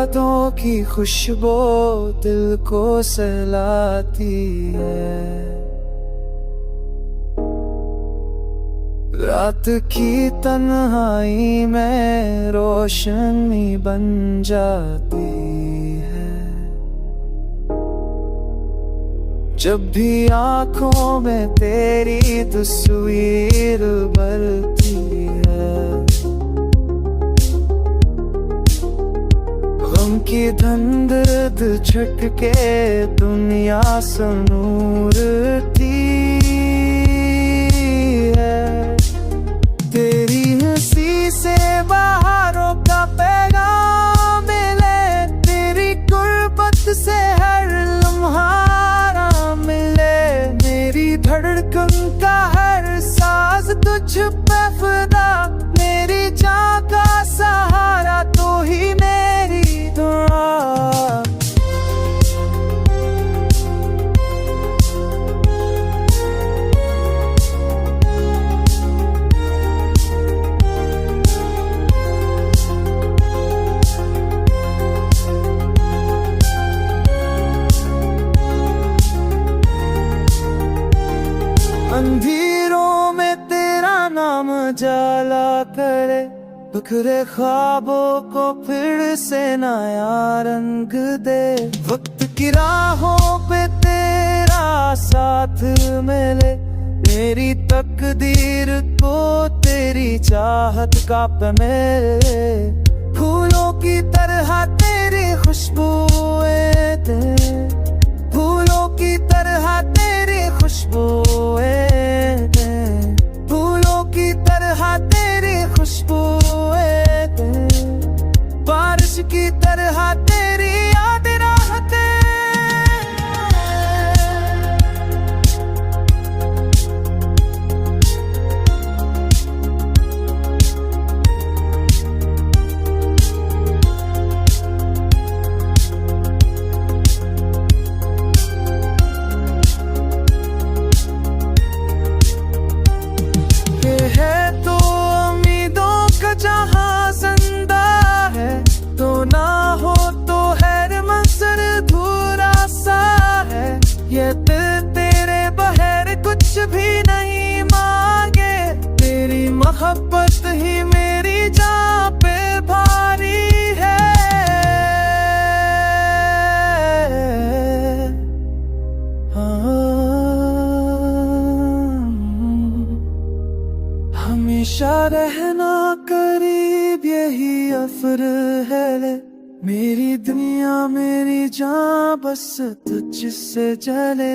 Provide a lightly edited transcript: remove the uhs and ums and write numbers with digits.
यादों की खुशबू दिल को सहलाती है। रात की तन्हाई में रोशनी बन जाती है। जब भी आँखों में तेरी तस्वीर भरती है। गम की धुंध झटके दुनिया संूरती है। तेरी हंसी से बाहरों का पैगाम मिले, तेरी गुर्बत से हर लम्हा मिले। मेरी धड़कन का हर साज तुझ पे फिदा, मेरी जान का सहारा तो ही मेरी दुआ। अंधेरों में तेरा नाम जाला करे, बिखरे ख्वाबों को फिर से नया रंग दे। वक्त की राहों पे तेरा साथ मिले, मेरी तकदीर को तेरी चाहत का मिले। फूलों की तरह तेरी खुशबुएं दे, फूलों की तरह तेरी खुशबुएं दे, फूलों की तरह तेरी खुशबुएं दे। बारिश की तरह तेरी याद राहते। जहाँ जिंदा है तो ना हो तो हैर मंजर धूरा सा है। ये दिल तेरे बगैर कुछ भी नहीं मांगे, तेरी मोहब्बत ही मेरी जान पे भारी है। हमेशा रहना करीब यही अफर है। मेरी दुनिया मेरी जान बस तुझसे जले।